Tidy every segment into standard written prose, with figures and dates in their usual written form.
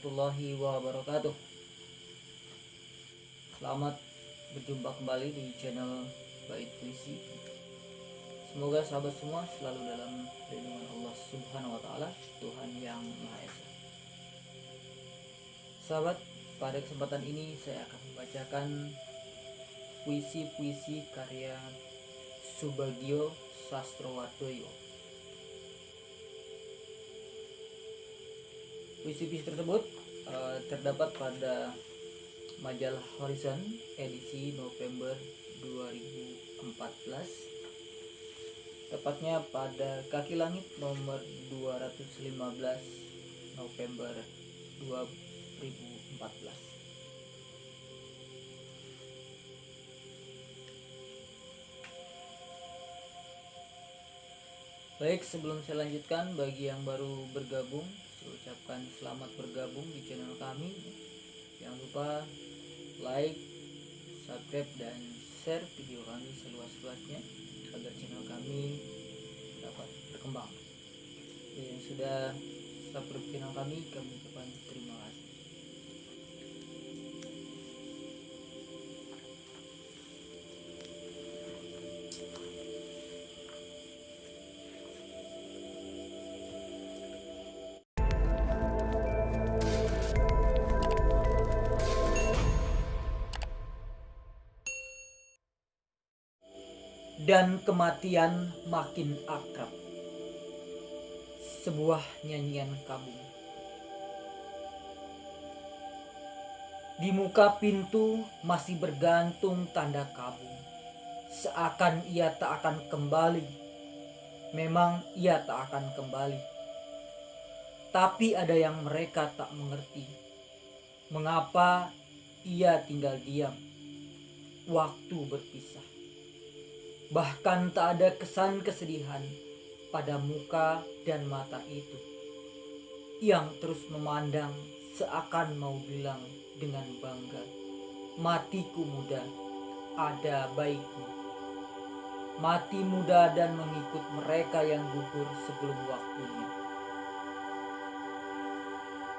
warahmatullahi wabarakatuh. Selamat berjumpa kembali di channel Bait Puisi. Semoga sahabat semua selalu dalam lindungan Allah Subhanahu wa taala, Tuhan yang Maha Esa. Sahabat, pada kesempatan ini saya akan membacakan puisi-puisi karya Subagio Sastrowardoyo. Puisi-puisi tersebut terdapat pada majalah Horizon edisi November 2014, tepatnya pada Kaki Langit nomor 215 November 2014. Baik, sebelum saya lanjutkan, bagi yang baru bergabung, saya ucapkan selamat bergabung di channel kami. Jangan lupa like, subscribe, dan share video kami seluas-luasnya agar channel kami dapat berkembang. Yang sudah subscribe channel kami ucapkan terima kasih. Dan kematian makin akrab. Sebuah nyanyian kabung. Di muka pintu masih bergantung tanda kabung. Seakan ia tak akan kembali. Memang ia tak akan kembali. Tapi ada yang mereka tak mengerti. Mengapa ia tinggal diam? Waktu berpisah. Bahkan tak ada kesan kesedihan pada muka dan mata itu, yang terus memandang seakan mau bilang dengan bangga, matiku muda, ada baiknya. Mati muda dan mengikut mereka yang gugur sebelum waktunya.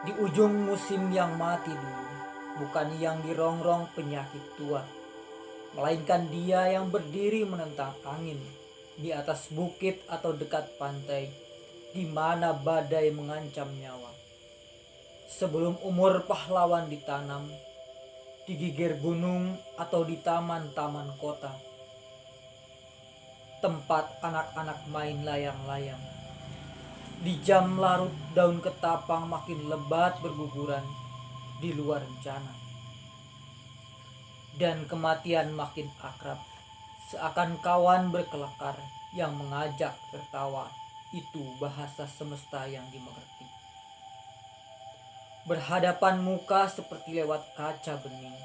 Di ujung musim yang mati dulu, bukan yang dirongrong penyakit tua, melainkan dia yang berdiri menentang angin di atas bukit atau dekat pantai di mana badai mengancam nyawa. Sebelum umur pahlawan ditanam di gigir gunung atau di taman-taman kota, tempat anak-anak main layang-layang. Di jam larut daun ketapang makin lebat berguguran di luar rencana. Dan kematian makin akrab, seakan kawan berkelakar yang mengajak tertawa. Itu bahasa semesta yang dimengerti. Berhadapan muka seperti lewat kaca bening,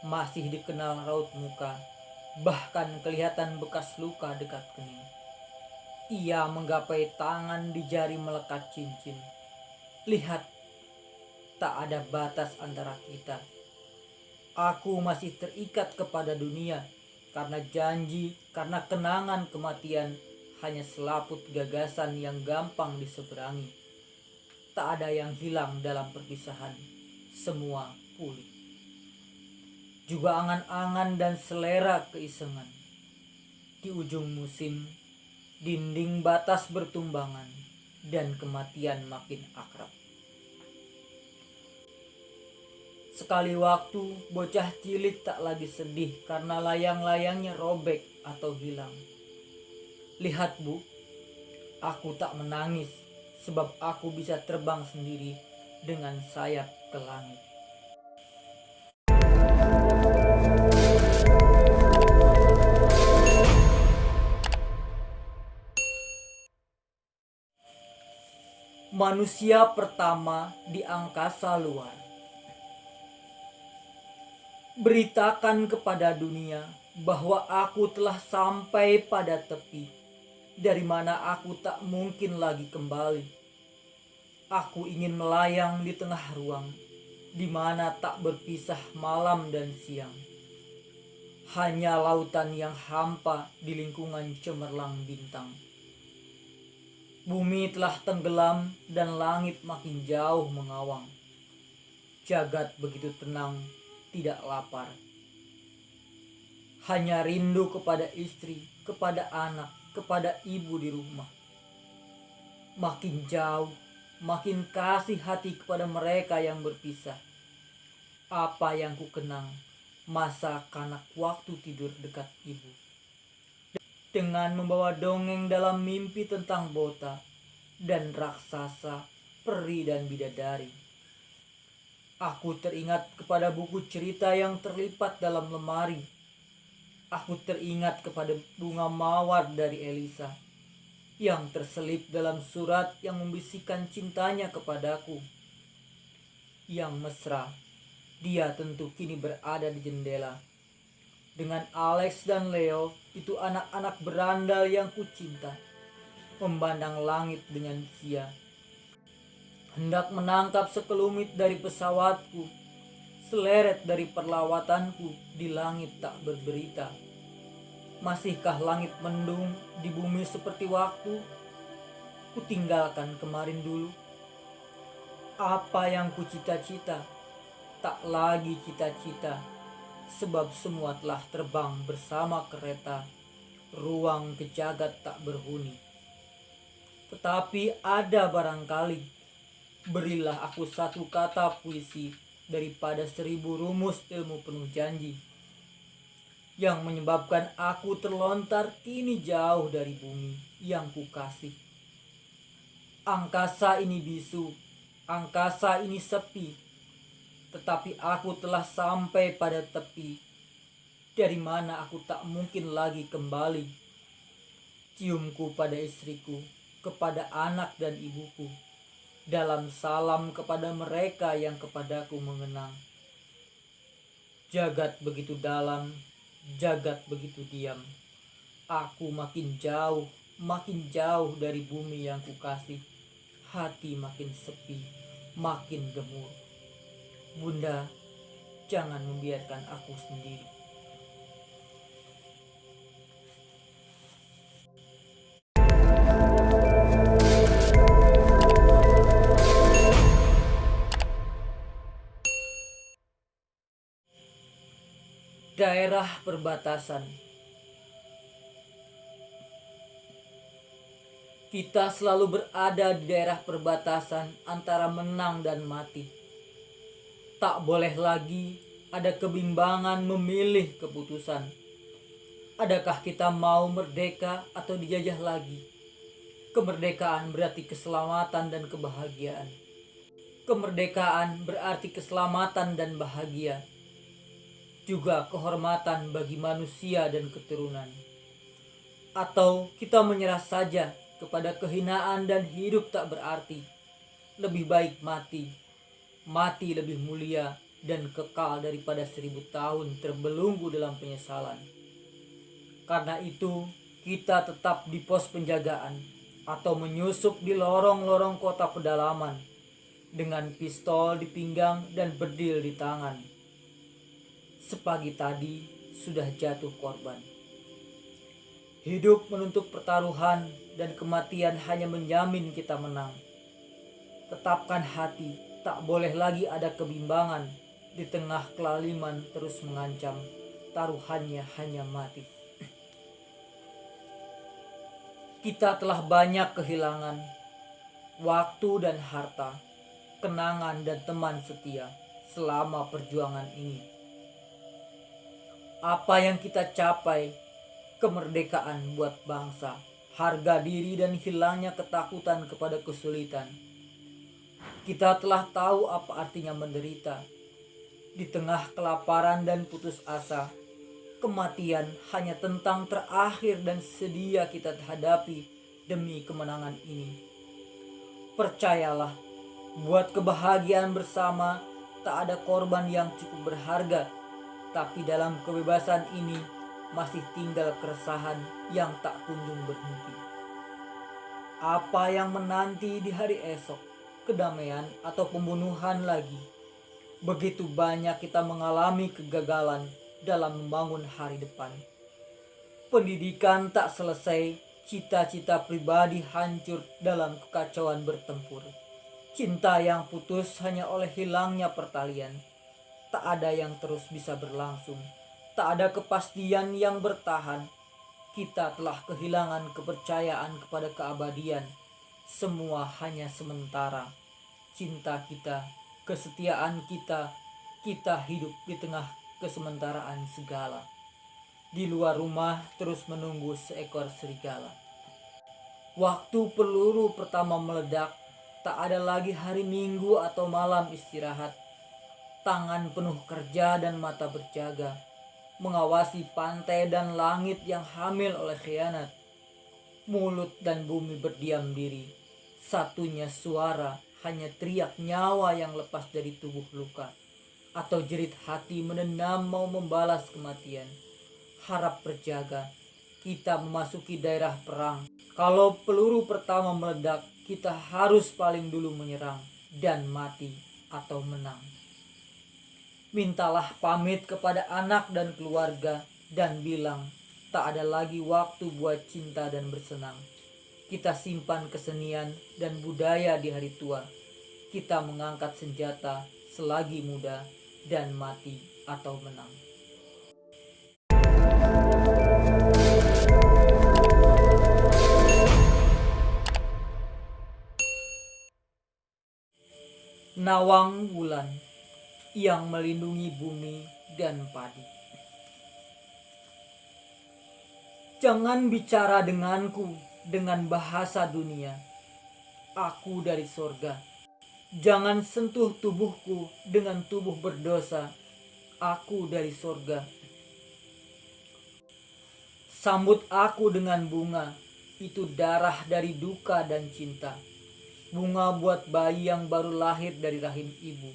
masih dikenal raut muka, bahkan kelihatan bekas luka dekat kening. Ia menggapai tangan di jari melekat cincin. Lihat, tak ada batas antara kita. Aku masih terikat kepada dunia karena janji, karena kenangan kematian hanya selaput gagasan yang gampang diseberangi. Tak ada yang hilang dalam perpisahan, semua pulih. Juga angan-angan dan selera keisengan. Di ujung musim, dinding batas bertumbangan dan kematian makin akrab. Sekali waktu, bocah cilik tak lagi sedih karena layang-layangnya robek atau hilang. Lihat Bu, aku tak menangis sebab aku bisa terbang sendiri dengan sayap ke langit. Manusia pertama di angkasa luar. Beritakan kepada dunia bahwa aku telah sampai pada tepi, dari mana aku tak mungkin lagi kembali. Aku ingin melayang di tengah ruang, di mana tak berpisah malam dan siang. Hanya lautan yang hampa di lingkungan cemerlang bintang. Bumi telah tenggelam dan langit makin jauh mengawang. Jagat begitu tenang, tidak lapar. Hanya rindu kepada istri, kepada anak, kepada ibu di rumah. Makin jauh, makin kasih hati kepada mereka yang berpisah. Apa yang ku kenang, masa kanak waktu tidur dekat ibu. Dengan membawa dongeng dalam mimpi tentang bota dan raksasa, peri dan bidadari. Aku teringat kepada buku cerita yang terlipat dalam lemari. Aku teringat kepada bunga mawar dari Elisa yang terselip dalam surat yang membisikkan cintanya kepadaku. Yang mesra, dia tentu kini berada di jendela. Dengan Alex dan Leo, itu anak-anak berandal yang kucinta, memandang langit dengan sia. Hendak menangkap sekelumit dari pesawatku, seleret dari perlawatanku di langit tak berberita. Masihkah langit mendung di bumi seperti waktu kutinggalkan kemarin dulu? Apa yang kucita-cita, tak lagi cita-cita, sebab semua telah terbang bersama kereta, ruang ke jagat tak berhuni. Tetapi ada barangkali, berilah aku satu kata puisi daripada 1000 rumus ilmu penuh janji, yang menyebabkan aku terlontar kini jauh dari bumi yang kukasih. Angkasa ini bisu, angkasa ini sepi, tetapi aku telah sampai pada tepi, dari mana aku tak mungkin lagi kembali. Ciumku pada istriku, kepada anak dan ibuku, dalam salam kepada mereka yang kepadaku mengenang. Jagat begitu dalam, jagat begitu diam. Aku makin jauh dari bumi yang kukasih. Hati makin sepi, makin gemur. Bunda, jangan membiarkan aku sendiri. Daerah perbatasan. Kita selalu berada di daerah perbatasan antara menang dan mati. Tak boleh lagi ada kebimbangan memilih keputusan. Adakah kita mau merdeka atau dijajah lagi? Kemerdekaan berarti keselamatan dan kebahagiaan. Kemerdekaan berarti keselamatan dan bahagia. Juga kehormatan bagi manusia dan keturunan. Atau kita menyerah saja kepada kehinaan dan hidup tak berarti. Lebih baik mati. Mati lebih mulia dan kekal daripada 1000 tahun terbelunggu dalam penyesalan. Karena itu, kita tetap di pos penjagaan atau menyusup di lorong-lorong kota pedalaman dengan pistol di pinggang dan bedil di tangan. Sepagi tadi sudah jatuh korban. Hidup menuntut pertaruhan dan kematian hanya menjamin kita menang. Tetapkan hati, tak boleh lagi ada kebimbangan. Di tengah kelaliman terus mengancam, taruhannya hanya mati. Kita telah banyak kehilangan waktu dan harta, kenangan dan teman setia selama perjuangan ini. Apa yang kita capai, kemerdekaan buat bangsa, harga diri dan hilangnya ketakutan kepada kesulitan. Kita telah tahu apa artinya menderita. Di tengah kelaparan dan putus asa, kematian hanya tentang terakhir dan sedia kita hadapi demi kemenangan ini. Percayalah, buat kebahagiaan bersama tak ada korban yang cukup berharga. Tapi dalam kebebasan ini masih tinggal keresahan yang tak kunjung berhenti. Apa yang menanti di hari esok, kedamaian atau pembunuhan lagi? Begitu banyak kita mengalami kegagalan dalam membangun hari depan. Pendidikan tak selesai, cita-cita pribadi hancur dalam kekacauan bertempur. Cinta yang putus hanya oleh hilangnya pertalian. Tak ada yang terus bisa berlangsung. Tak ada kepastian yang bertahan. Kita telah kehilangan kepercayaan kepada keabadian. Semua hanya sementara. Cinta kita, kesetiaan kita, kita hidup di tengah kesementaraan segala. Di luar rumah terus menunggu seekor serigala. Waktu peluru pertama meledak, tak ada lagi hari Minggu atau malam istirahat. Tangan penuh kerja dan mata berjaga, mengawasi pantai dan langit yang hamil oleh khianat. Mulut dan bumi berdiam diri. Satunya suara hanya teriak nyawa yang lepas dari tubuh luka, atau jerit hati menendam mau membalas kematian. Harap berjaga, kita memasuki daerah perang. Kalau peluru pertama meledak, kita harus paling dulu menyerang dan mati atau menang. Mintalah pamit kepada anak dan keluarga dan bilang, tak ada lagi waktu buat cinta dan bersenang. Kita simpan kesenian dan budaya di hari tua. Kita mengangkat senjata selagi muda dan mati atau menang. Nawang Wulan yang melindungi bumi dan padi. Jangan bicara denganku dengan bahasa dunia. Aku dari sorga. Jangan sentuh tubuhku dengan tubuh berdosa. Aku dari sorga. Sambut aku dengan bunga. Itu darah dari duka dan cinta. Bunga buat bayi yang baru lahir dari rahim ibu.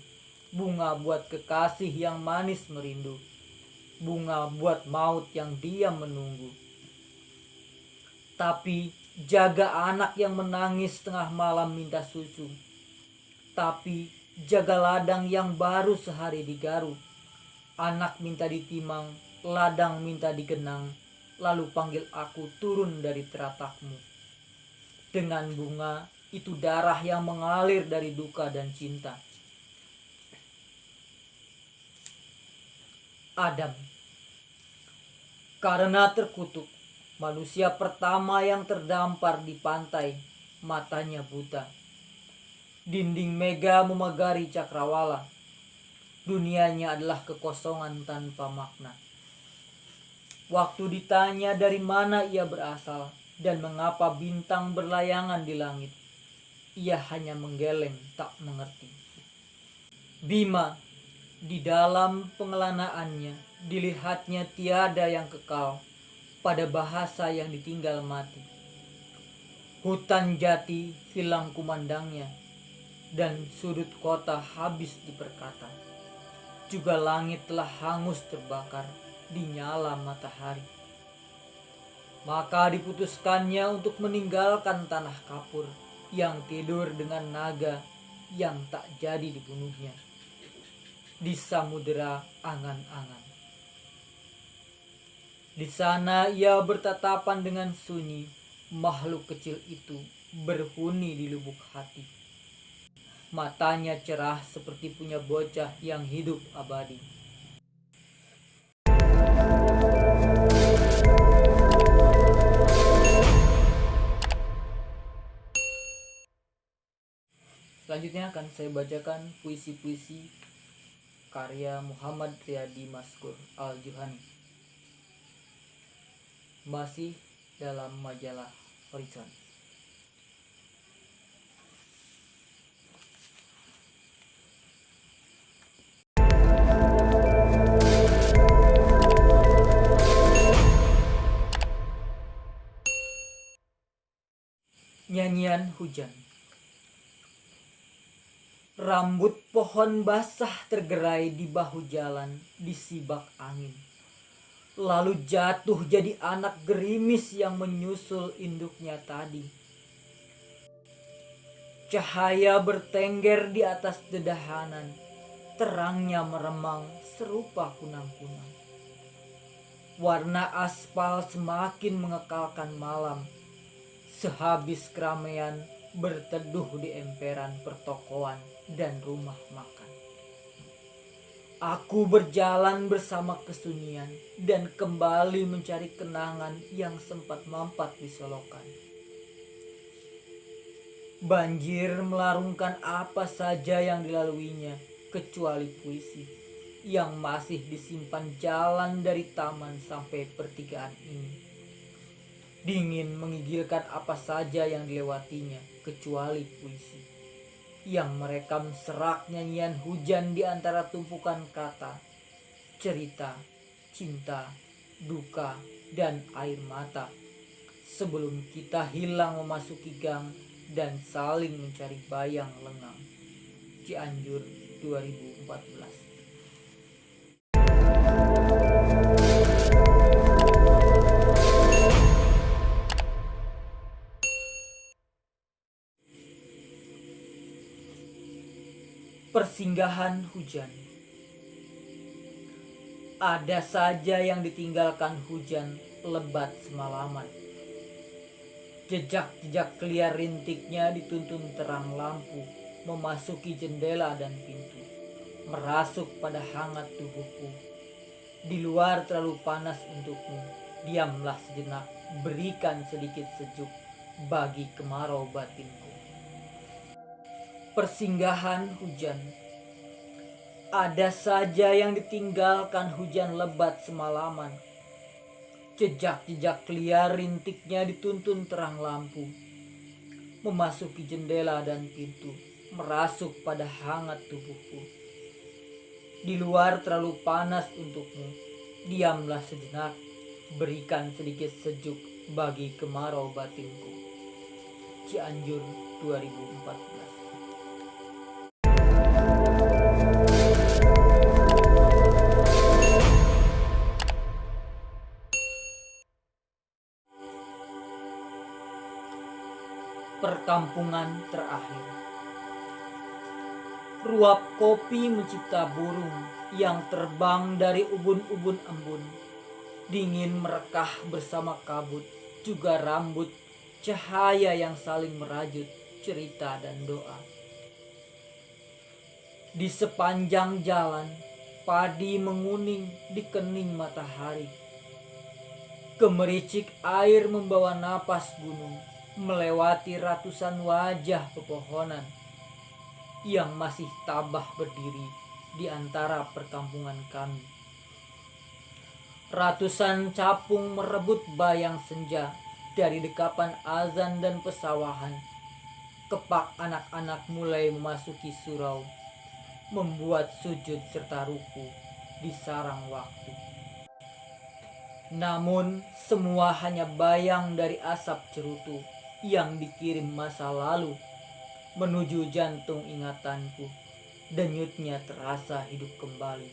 Bunga buat kekasih yang manis merindu. Bunga buat maut yang diam menunggu. Tapi jaga anak yang menangis tengah malam minta susu. Tapi jaga ladang yang baru sehari digaruk. Anak minta ditimang, ladang minta digenang. Lalu panggil aku turun dari teratakmu. Dengan bunga, itu darah yang mengalir dari duka dan cinta. Adam. Karena terkutuk, manusia pertama yang terdampar di pantai, matanya buta. Dinding mega memagari cakrawala. Dunianya adalah kekosongan tanpa makna. Waktu ditanya dari mana ia berasal dan mengapa bintang berlayangan di langit, ia hanya menggeleng tak mengerti. Bima, di dalam pengelanaannya dilihatnya tiada yang kekal pada bahasa yang ditinggal mati. Hutan jati hilang kumandangnya dan sudut kota habis diperkata. Juga langit telah hangus terbakar dinyala matahari. Maka diputuskannya untuk meninggalkan tanah kapur yang tidur dengan naga yang tak jadi dibunuhnya di samudera angan-angan. Di sana ia bertatapan dengan sunyi. Makhluk kecil itu berhuni di lubuk hati. Matanya cerah seperti punya bocah yang hidup abadi. Selanjutnya akan saya bacakan puisi-puisi karya Muhammad Riyadi Maskur Al-Juhani. Masih dalam majalah Horizon. Nyanyian hujan. Rambut pohon basah tergerai di bahu jalan, disibak angin. Lalu jatuh jadi anak gerimis yang menyusul induknya tadi. Cahaya bertengger di atas dedahanan, terangnya meremang serupa kunang-kunang. Warna aspal semakin mengekalkan malam. Sehabis keramaian, berteduh di emperan pertokoan dan rumah makan. Aku berjalan bersama kesunyian dan kembali mencari kenangan yang sempat mampat disolokan. Banjir melarungkan apa saja yang dilaluinya, kecuali puisi yang masih disimpan jalan dari taman sampai pertigaan ini. Dingin menggigilkan apa saja yang dilewatinya, kecuali puisi yang merekam serak nyanyian hujan di antara tumpukan kata, cerita, cinta, duka, dan air mata. Sebelum kita hilang memasuki gang dan saling mencari bayang lengang. Cianjur 2014. Persinggahan hujan. Ada saja yang ditinggalkan hujan lebat semalaman. Jejak-jejak liar rintiknya dituntun terang lampu, memasuki jendela dan pintu, merasuk pada hangat tubuhku. Di luar terlalu panas untukmu, diamlah sejenak, berikan sedikit sejuk bagi kemarau batinku. Persinggahan hujan. Ada saja yang ditinggalkan hujan lebat semalaman. Jejak-jejak liar rintiknya dituntun terang lampu, memasuki jendela dan pintu, merasuk pada hangat tubuhku. Di luar terlalu panas untukmu, diamlah sejenak, berikan sedikit sejuk bagi kemarau batinku. Cianjur 2014. Perkampungan terakhir. Ruap kopi mencipta burung yang terbang dari ubun-ubun embun. Dingin merekah bersama kabut, juga rambut, cahaya yang saling merajut, cerita dan doa. Di sepanjang jalan, padi menguning di kening matahari. Gemericik air membawa napas gunung, melewati ratusan wajah pepohonan yang masih tabah berdiri di antara perkampungan kami. Ratusan capung merebut bayang senja dari dekapan azan dan pesawahan. Kepak anak-anak mulai memasuki surau, membuat sujud serta ruku di sarang waktu. Namun semua hanya bayang dari asap cerutu yang dikirim masa lalu menuju jantung ingatanku. Denyutnya terasa hidup kembali.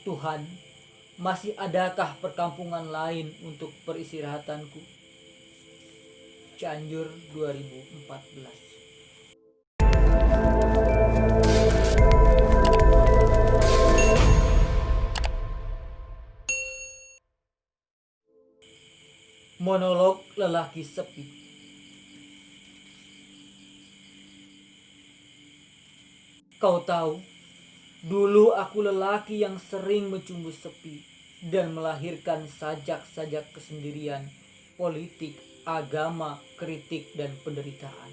Tuhan, masih adakah perkampungan lain untuk peristirahatanku? Cianjur 2014. Monolog lelaki sepi. Kau tahu, dulu aku lelaki yang sering mencumbu sepi dan melahirkan sajak-sajak kesendirian, politik, agama, kritik, dan penderitaan.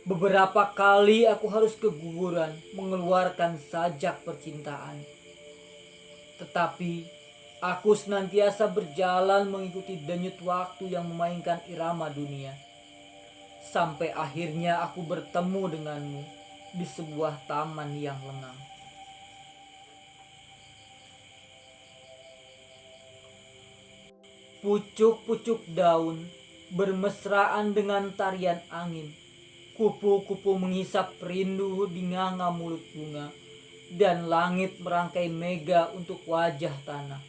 Beberapa kali aku harus keguguran mengeluarkan sajak percintaan. Tetapi aku senantiasa berjalan mengikuti denyut waktu yang memainkan irama dunia. Sampai akhirnya aku bertemu denganmu di sebuah taman yang lengang. Pucuk-pucuk daun bermesraan dengan tarian angin. Kupu-kupu menghisap rindu di nganga mulut bunga. Dan langit merangkai mega untuk wajah tanah.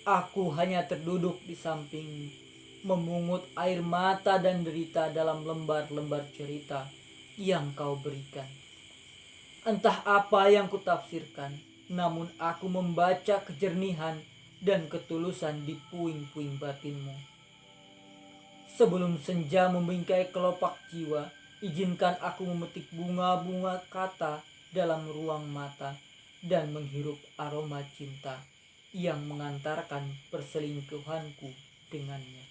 Aku hanya terduduk di sampingmu, memungut air mata dan derita dalam lembar-lembar cerita yang kau berikan. Entah apa yang kutafsirkan, namun aku membaca kejernihan dan ketulusan di puing-puing batinmu. Sebelum senja membingkai kelopak jiwa, izinkan aku memetik bunga-bunga kata dalam ruang mata dan menghirup aroma cinta yang mengantarkan perselingkuhanku dengannya.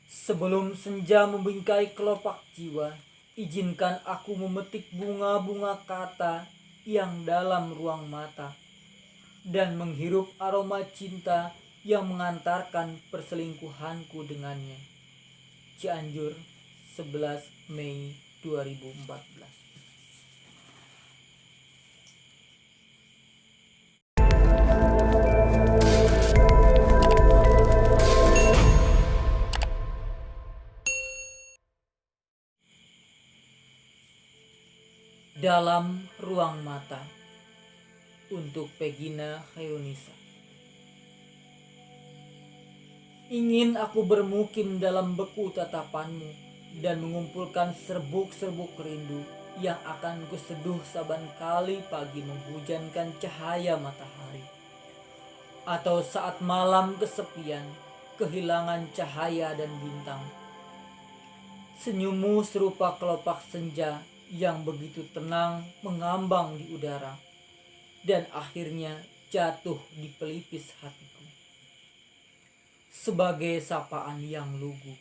Sebelum senja membingkai kelopak jiwa, izinkan aku memetik bunga-bunga kata yang dalam ruang mata dan menghirup aroma cinta yang mengantarkan perselingkuhanku dengannya. Cianjur, 11 Mei 2014. Dalam ruang mata, untuk Pegina Khairunisa. Ingin aku bermukim dalam beku tatapanmu dan mengumpulkan serbuk-serbuk rindu yang akan kuseduh saban kali pagi menghujankan cahaya matahari, atau saat malam kesepian, kehilangan cahaya dan bintang. Senyummu serupa kelopak senja yang begitu tenang mengambang di udara dan akhirnya jatuh di pelipis hatiku sebagai sapaan yang lugu.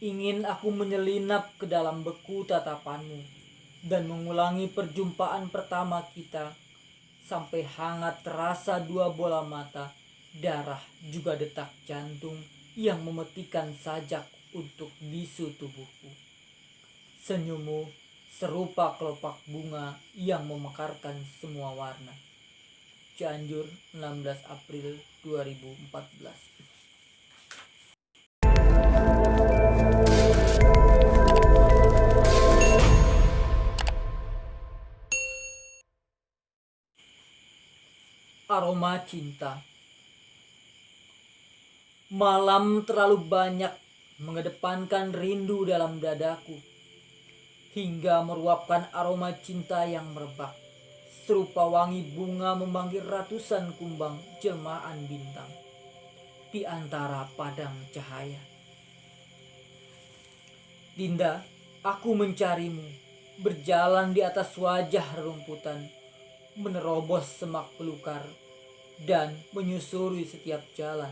Ingin aku menyelinap ke dalam beku tatapanmu dan mengulangi perjumpaan pertama kita sampai hangat terasa dua bola mata, darah juga detak jantung yang memetikan sajak untuk bisu tubuhku. Senyummu serupa kelopak bunga yang memekarkan semua warna. Cianjur, 16 April 2014. Aroma cinta. Malam terlalu banyak mengedepankan rindu dalam dadaku, hingga meruapkan aroma cinta yang merebak, serupa wangi bunga memanggil ratusan kumbang jelmaan bintang di antara padang cahaya. Dinda, aku mencarimu, berjalan di atas wajah rerumputan, menerobos semak belukar, dan menyusuri setiap jalan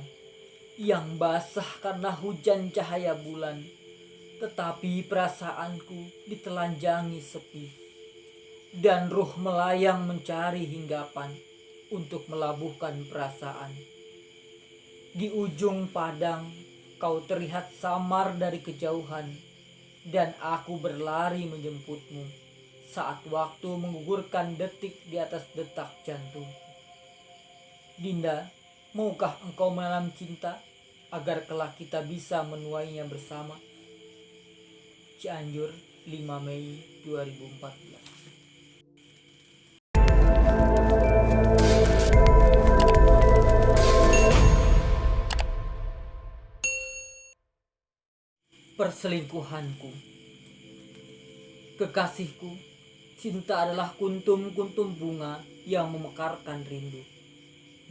yang basah karena hujan cahaya bulan. Tetapi perasaanku ditelanjangi sepi, dan ruh melayang mencari hinggapan untuk melabuhkan perasaan. Di ujung padang kau terlihat samar dari kejauhan, dan aku berlari menjemputmu saat waktu menggugurkan detik di atas detak jantung. Dinda, maukah engkau menanam cinta agar kelak kita bisa menuainya bersama? Cianjur, 5 Mei 2014. Perselingkuhanku. Kekasihku, cinta adalah kuntum-kuntum bunga yang memekarkan rindu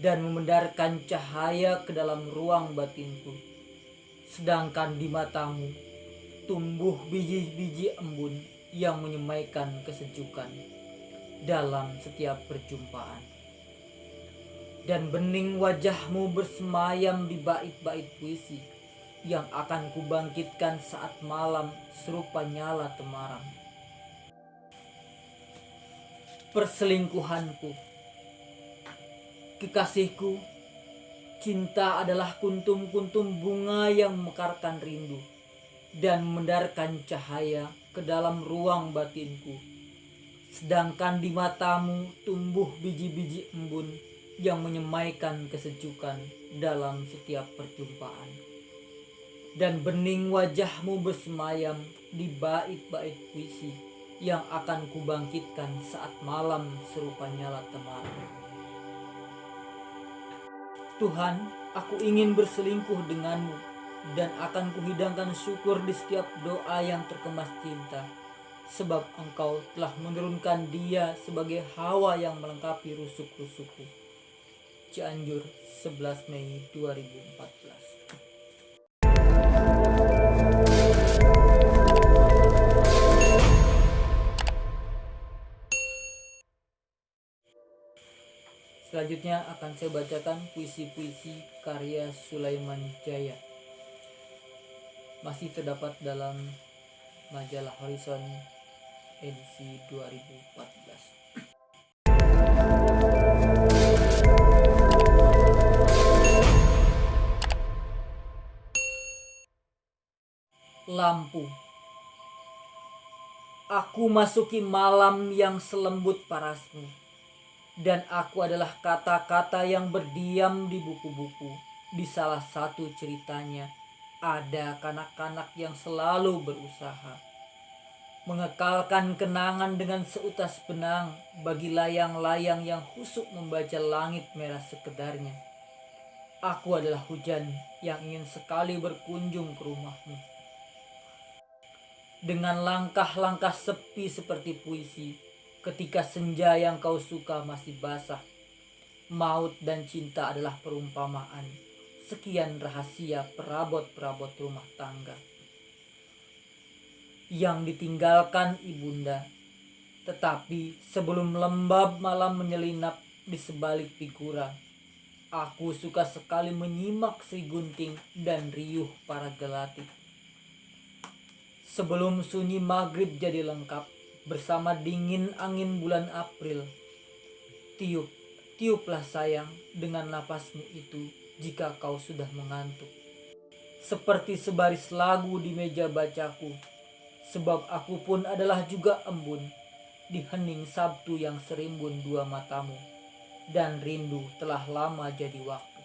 dan memendarkan cahaya ke dalam ruang batinku. Sedangkan di matamu tumbuh biji-biji embun yang menyemaikan kesejukan dalam setiap perjumpaan. Dan bening wajahmu bersemayam di bait-bait puisi yang akan kubangkitkan saat malam serupa nyala temaram. Perselingkuhanku. Kekasihku, cinta adalah kuntum-kuntum bunga yang memekarkan rindu dan memendarkan cahaya ke dalam ruang batinku. Sedangkan di matamu tumbuh biji-biji embun yang menyemaikan kesejukan dalam setiap perjumpaan. Dan bening wajahmu bersemayam di bait-bait puisi yang akan kubangkitkan saat malam serupa nyala temaram. Tuhan, aku ingin berselingkuh denganmu dan akan kuhidangkan syukur di setiap doa yang terkemas cinta, sebab engkau telah menurunkan dia sebagai hawa yang melengkapi rusuk-rusukku. Cianjur, 11 Mei 2014. Selanjutnya akan saya bacakan puisi-puisi karya Sulaiman Jaya. Masih terdapat dalam majalah Horizon edisi 2014. Lampu. Aku masuki malam yang selembut parasmu, dan aku adalah kata-kata yang berdiam di buku-buku. Di salah satu ceritanya, ada kanak-kanak yang selalu berusaha mengekalkan kenangan dengan seutas benang bagi layang-layang yang husuk membaca langit merah sekedarnya. Aku adalah hujan yang ingin sekali berkunjung ke rumahmu. Dengan langkah-langkah sepi seperti puisi, ketika senja yang kau suka masih basah. Maut dan cinta adalah perumpamaan. Sekian rahasia perabot-perabot rumah tangga yang ditinggalkan ibunda. Tetapi sebelum lembab malam menyelinap di sebalik figura, aku suka sekali menyimak Sri Gunting dan riuh para gelatik. Sebelum sunyi maghrib jadi lengkap, bersama dingin angin bulan April, tiuplah sayang dengan napasmu itu jika kau sudah mengantuk. Seperti sebaris lagu di meja bacaku, sebab aku pun adalah juga embun di hening Sabtu yang serimbun dua matamu, dan rindu telah lama jadi waktu.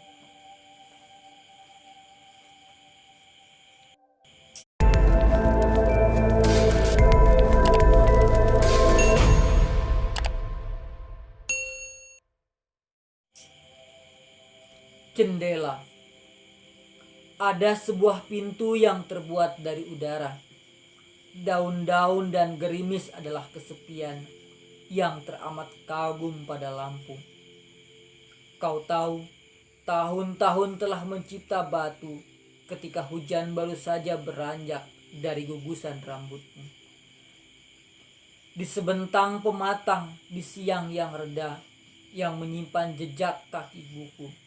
Jendela. Ada sebuah pintu yang terbuat dari udara. Daun-daun dan gerimis adalah kesepian yang teramat kagum pada lampu. Kau tahu, tahun-tahun telah mencipta batu ketika hujan baru saja beranjak dari gugusan rambutmu. Di sebentang pematang di siang yang reda yang menyimpan jejak kaki buku,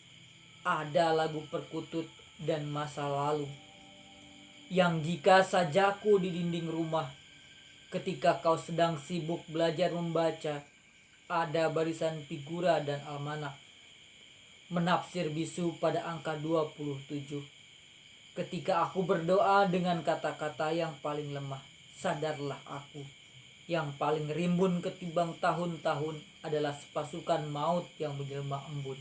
ada lagu perkutut dan masa lalu, yang jika sajaku di dinding rumah ketika kau sedang sibuk belajar membaca, ada barisan figura dan almanak menafsir bisu pada angka 27. Ketika aku berdoa dengan kata-kata yang paling lemah, sadarlah aku yang paling rimbun ketimbang tahun-tahun adalah sepasukan maut yang menjelma embun,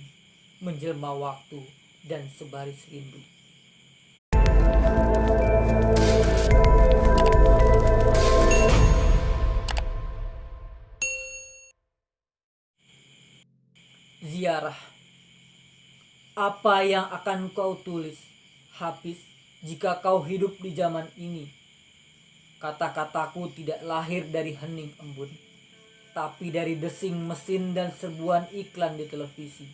menjelma waktu dan sebaris rindu. Ziarah. Apa yang akan kau tulis, Hafiz, jika kau hidup di zaman ini? Kata-kataku tidak lahir dari hening embun, tapi dari desing mesin dan serbuan iklan di televisi.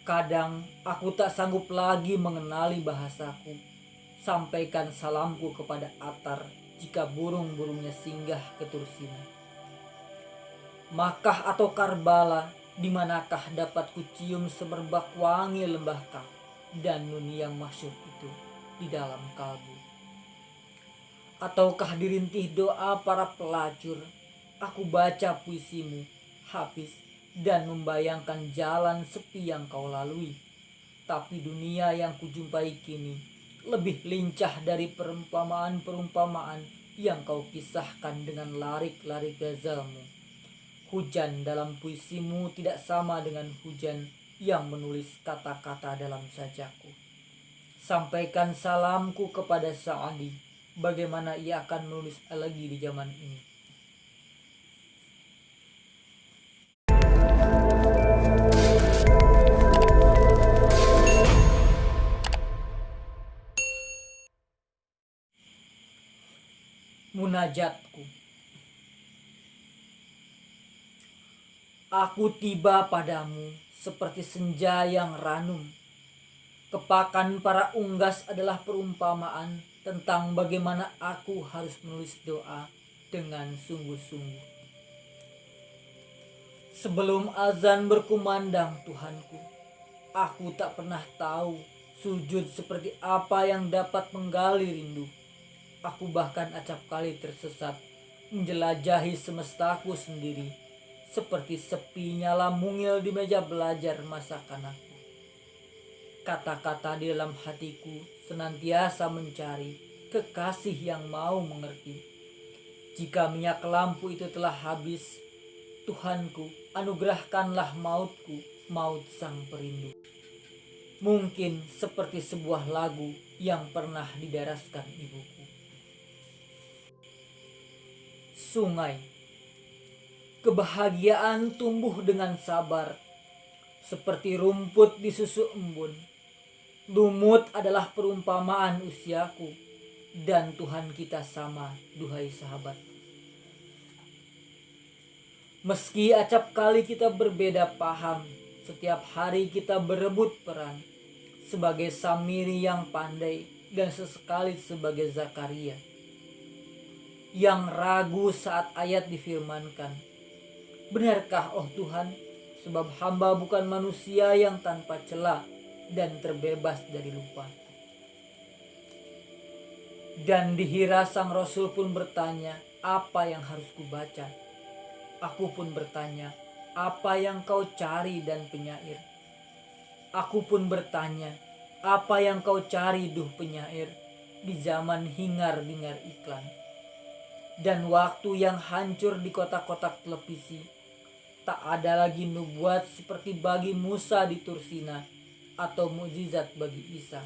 Kadang aku tak sanggup lagi mengenali bahasaku. Sampaikan salamku kepada Atar jika burung-burungnya singgah ke Tursina. Makkah atau Karbala, di manakah dapat kucium semerbak wangi lembah Kaf dan Nun yang masyhur itu di dalam kalbu? Ataukah dirintih doa para pelacur, aku baca puisimu, Hafiz, dan membayangkan jalan sepi yang kau lalui? Tapi dunia yang kujumpai kini lebih lincah dari perumpamaan-perumpamaan yang kau kisahkan dengan larik-larik gazalmu. Hujan dalam puisimu tidak sama dengan hujan yang menulis kata-kata dalam sajaku. Sampaikan salamku kepada Sa'adi, bagaimana ia akan menulis elegi di zaman ini. Munajatku. Aku tiba padamu seperti senja yang ranum, Kepakan para unggas adalah perumpamaan tentang bagaimana aku harus menulis doa dengan sungguh-sungguh. Sebelum azan berkumandang, Tuhanku, aku tak pernah tahu sujud seperti apa yang dapat menggali rindu. Aku bahkan acap kali tersesat menjelajahi semestaku sendiri, seperti sepi nyala mungil di meja belajar masa kanak. Kata-kata di dalam hatiku senantiasa mencari kekasih yang mau mengerti. Jika minyak lampu itu telah habis, Tuhanku, anugerahkanlah mautku, maut sang perindu. Mungkin seperti sebuah lagu yang pernah didaraskan ibuku. Sungai. Kebahagiaan tumbuh dengan sabar, seperti rumput di susu embun. Lumut adalah perumpamaan usiaku, dan Tuhan kita sama, duhai sahabat. Meski acap kali kita berbeda paham, setiap hari kita berebut peran sebagai Samiri yang pandai dan sesekali sebagai Zakaria yang ragu saat ayat difirmankan. Benarkah, oh Tuhan, sebab hamba bukan manusia yang tanpa celah dan terbebas dari lupa. Dan dihira sang Rasul pun bertanya, apa yang harus kubaca? Aku pun bertanya, apa yang kau cari dan penyair? Aku pun bertanya, apa yang kau cari duh penyair di zaman hingar-bingar iklan? Dan waktu yang hancur di kotak-kotak televisi, tak ada lagi nubuat seperti bagi Musa di Tursina atau mukjizat bagi Isa.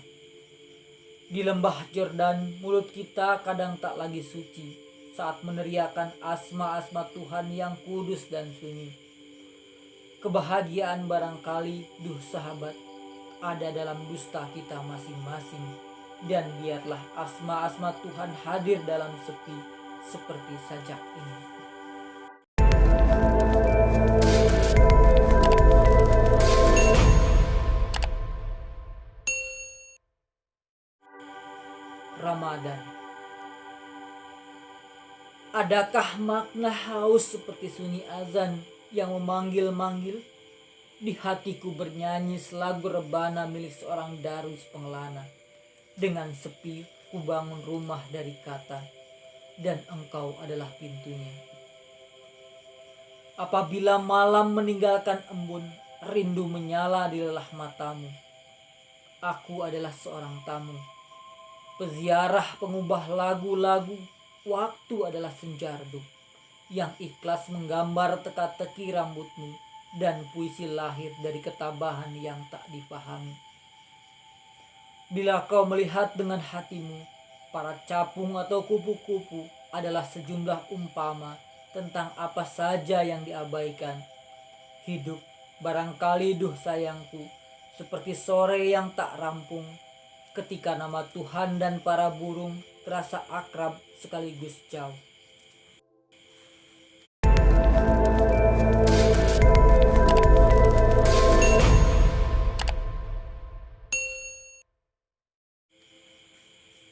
Di lembah Yordan, mulut kita kadang tak lagi suci saat meneriakan asma-asma Tuhan yang kudus dan sunyi. Kebahagiaan barangkali, duh sahabat, ada dalam dusta kita masing-masing. Dan biarlah asma-asma Tuhan hadir dalam sepi seperti sajak ini. Ramadan. Adakah makna haus seperti sunyi azan yang memanggil-manggil? Di hatiku bernyanyi selagu rebana milik seorang darus pengelana. Dengan sepi ku bangun rumah dari kata, dan engkau adalah pintunya. Apabila malam meninggalkan embun, rindu menyala di lelah matamu. Aku adalah seorang tamu, peziarah pengubah lagu-lagu. Waktu adalah senjardu yang ikhlas menggambar teka-teki rambutmu, dan puisi lahir dari ketabahan yang tak dipahami. Bila kau melihat dengan hatimu, para capung atau kupu-kupu adalah sejumlah umpama tentang apa saja yang diabaikan. Hidup barangkali, duh sayangku, seperti sore yang tak rampung, ketika nama Tuhan dan para burung terasa akrab sekaligus jauh.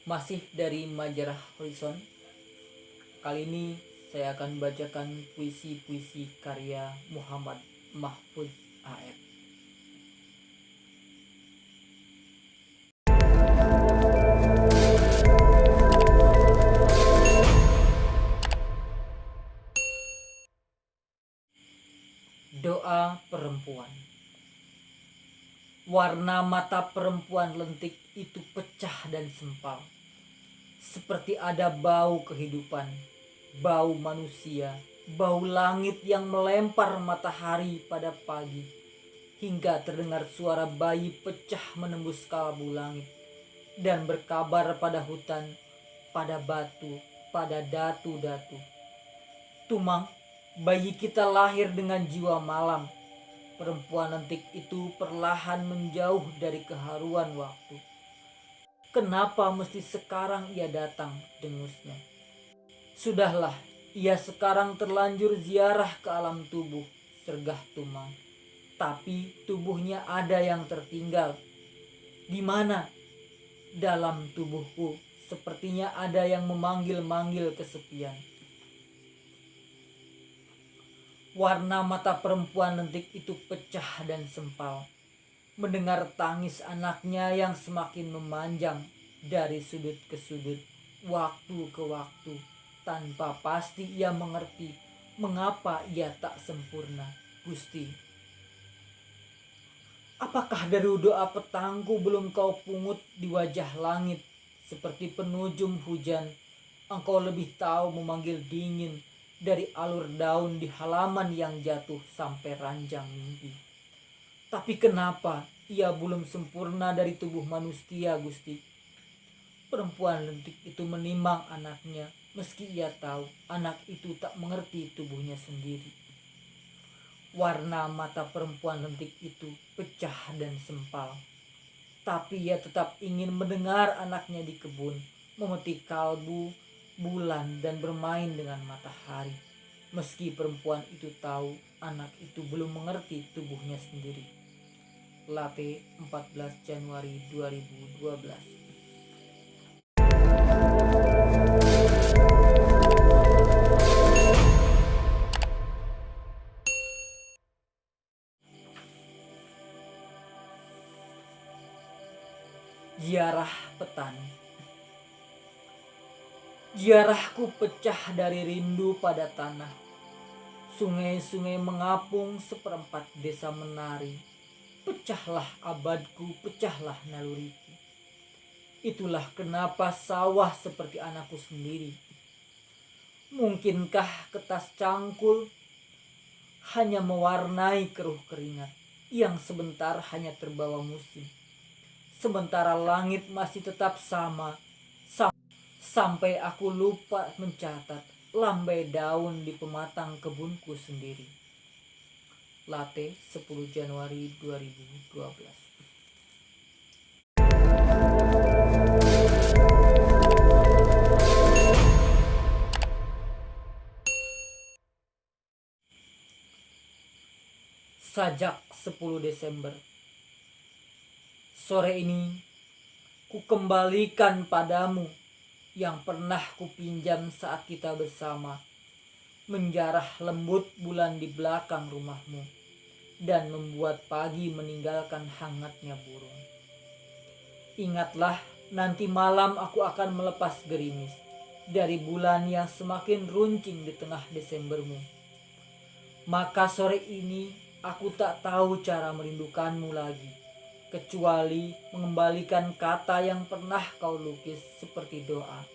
Masih dari majalah Horizon. Kali ini saya akan bacakan puisi-puisi karya Muhammad Mahfuz AF. Doa perempuan. Warna mata perempuan lentik itu pecah dan sempal, seperti ada bau kehidupan, bau manusia, bau langit yang melempar matahari pada pagi, hingga terdengar suara bayi pecah menembus kalbu langit dan berkabar pada hutan, pada batu, pada datu-datu. Tumang, bayi kita lahir dengan jiwa malam. Perempuan lentik itu perlahan menjauh dari keharuan waktu. Kenapa mesti sekarang ia datang, dengusnya. Sudahlah, ia sekarang terlanjur ziarah ke alam tubuh, sergah Tumang. Tapi tubuhnya ada yang tertinggal. Di mana? Dalam tubuhku sepertinya ada yang memanggil-manggil kesepian. Warna mata perempuan lentik itu pecah dan sempal. Mendengar tangis anaknya yang semakin memanjang dari sudut ke sudut, waktu ke waktu, tanpa pasti ia mengerti mengapa ia tak sempurna. Gusti, apakah dari doa petangku belum kau pungut di wajah langit seperti penujum hujan? Engkau lebih tahu memanggil dingin dari alur daun di halaman yang jatuh sampai ranjang mimpi. Tapi kenapa ia belum sempurna dari tubuh manusia, Gusti? Perempuan lentik itu menimang anaknya, meski ia tahu anak itu tak mengerti tubuhnya sendiri. Warna mata perempuan lentik itu pecah dan sempal. Tapi ia tetap ingin mendengar anaknya di kebun, memetik kalbu, bulan, dan bermain dengan matahari. Meski perempuan itu tahu anak itu belum mengerti tubuhnya sendiri. Latte, 14 Januari 2012. Ziarah petani. Ziarahku pecah dari rindu pada tanah. Sungai-sungai mengapung, seperempat desa menari. Pecahlah abadku, pecahlah naluriku. Itulah kenapa sawah seperti anakku sendiri. Mungkinkah kertas cangkul hanya mewarnai keruh keringat yang sebentar hanya terbawa musim, sementara langit masih tetap sama, sampai aku lupa mencatat lambai daun di pematang kebunku sendiri. Latte, 10 Januari 2012. Sajak 10 Desember. Sore ini ku kembalikan padamu yang pernah kupinjam saat kita bersama, menjarah lembut bulan di belakang rumahmu dan membuat pagi meninggalkan hangatnya burung. Ingatlah, nanti malam aku akan melepas gerimis dari bulan yang semakin runcing di tengah Desembermu. Maka sore ini aku tak tahu cara merindukanmu lagi, kecuali mengembalikan kata yang pernah kau lukis seperti doa.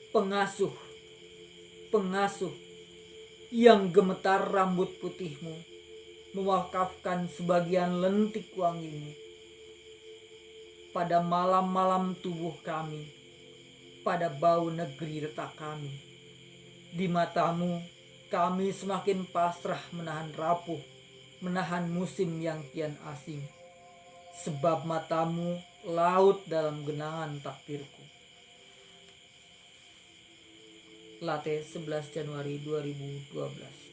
Pengasuh, pengasuh yang gemetar rambut putihmu, mewakafkan sebagian lentik wangimu pada malam-malam tubuh kami, pada bau negeri retak kami. Di matamu, kami semakin pasrah menahan rapuh, menahan musim yang kian asing. Sebab matamu laut dalam genangan takdirku. Latte, 11 Januari 2012.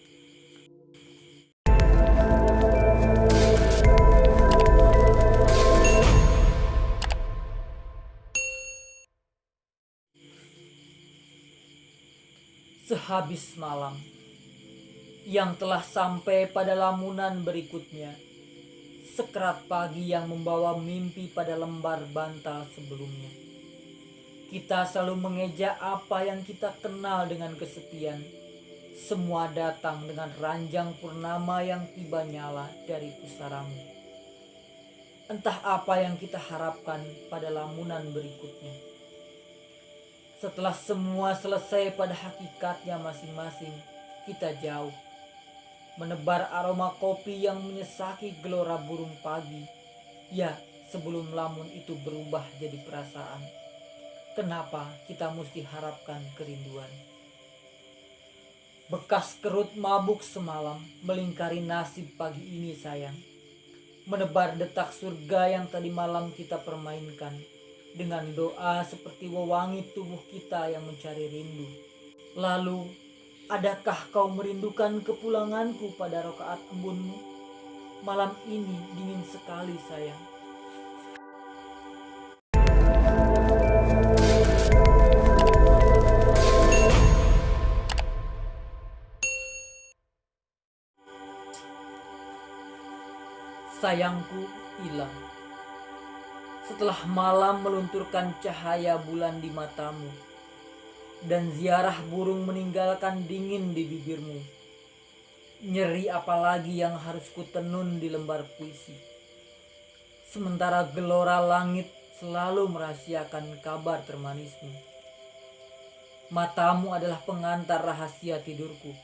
Sehabis malam yang telah sampai pada lamunan berikutnya, sekerat pagi yang membawa mimpi pada lembar bantal sebelumnya. Kita selalu mengeja apa yang kita kenal dengan kesepian. Semua datang dengan ranjang purnama yang tiba nyala dari pusaramu. Entah apa yang kita harapkan pada lamunan berikutnya. Setelah semua selesai pada hakikatnya masing-masing, kita jauh. Menebar aroma kopi yang menyesaki gelora burung pagi. Ya, sebelum lamun itu berubah jadi perasaan. Kenapa kita mesti harapkan kerinduan? Bekas kerut mabuk semalam melingkari nasib pagi ini sayang. Menebar detak surga yang tadi malam kita permainkan. dengan doa seperti wewangi tubuh kita yang mencari rindu. Lalu, adakah kau merindukan kepulanganku pada rakaat embunmu? Malam ini dingin sekali sayang. Sayangku hilang. Setelah malam melunturkan cahaya bulan di matamu, dan ziarah burung meninggalkan dingin di bibirmu, nyeri apalagi yang harus kutenun di lembar puisi. Sementara gelora langit selalu merahasiakan kabar termanismu. Matamu adalah pengantar rahasia tidurku,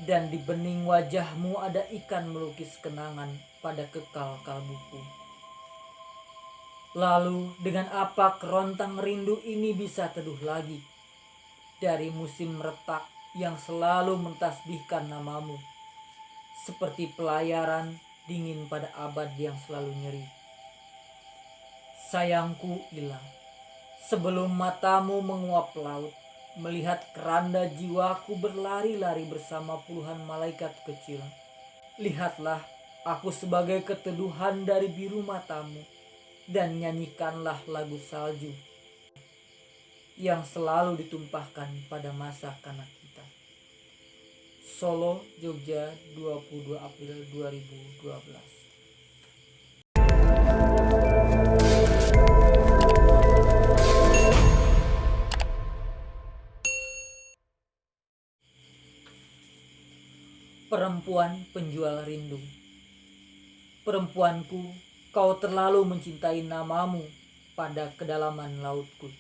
dan di bening wajahmu ada ikan melukis kenangan pada kekal kalbuku. Lalu dengan apa kerontang rindu ini bisa teduh lagi dari musim retak yang selalu mentasbihkan namamu, seperti pelayaran dingin pada abad yang selalu nyeri. Sayangku hilang sebelum matamu menguap laut, melihat keranda jiwaku berlari-lari bersama puluhan malaikat kecil. Lihatlah aku sebagai keteduhan dari biru matamu, dan nyanyikanlah lagu salju yang selalu ditumpahkan pada masa kanak kita. Solo, Jogja, 22 April 2012. Perempuan penjual rindu. Perempuanku, kau terlalu mencintai namamu pada kedalaman lautku.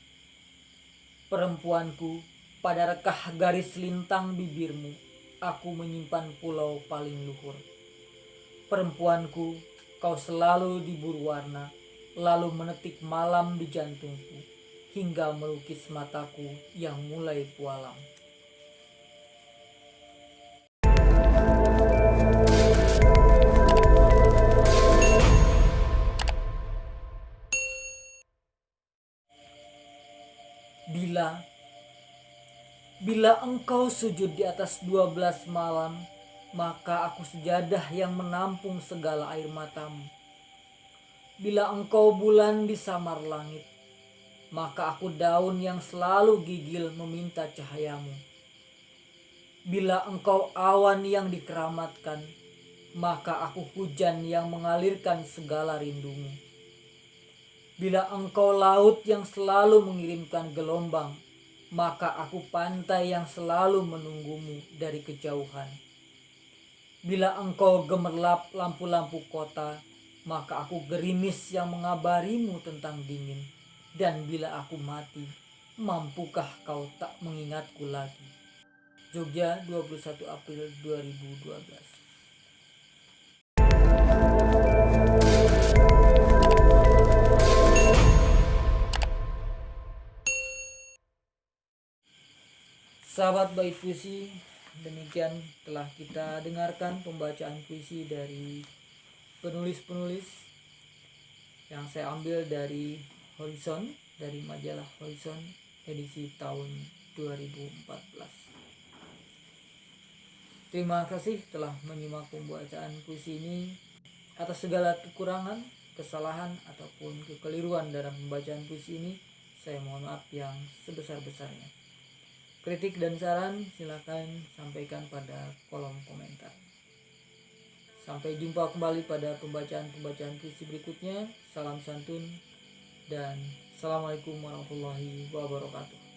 Perempuanku, pada rekah garis lintang bibirmu, aku menyimpan pulau paling luhur. Perempuanku, kau selalu diburu warna, lalu menetik malam di jantungku, hingga melukis mataku yang mulai pualam. Bila engkau sujud di atas 12 malam, maka aku sejadah yang menampung segala air matamu. Bila engkau bulan di samar langit, maka aku daun yang selalu gigil meminta cahayamu. Bila engkau awan yang dikeramatkan, maka aku hujan yang mengalirkan segala rindumu. Bila engkau laut yang selalu mengirimkan gelombang, maka aku pantai yang selalu menunggumu dari kejauhan. Bila engkau gemerlap lampu-lampu kota, maka aku gerimis yang mengabarimu tentang dingin. Dan bila aku mati, mampukah kau tak mengingatku lagi? Jogja, 21 April 2012. Sahabat Bait Puisi, demikian telah kita dengarkan pembacaan puisi dari penulis-penulis yang saya ambil dari Horizon, dari majalah Horizon edisi tahun 2014. Terima kasih telah menyimak pembacaan puisi ini. Atas segala kekurangan, kesalahan, ataupun kekeliruan dalam pembacaan puisi ini, saya mohon maaf yang sebesar-besarnya. Kritik dan saran silakan sampaikan pada kolom komentar. Sampai jumpa kembali pada pembacaan-pembacaan puisi berikutnya. Salam santun dan assalamualaikum warahmatullahi wabarakatuh.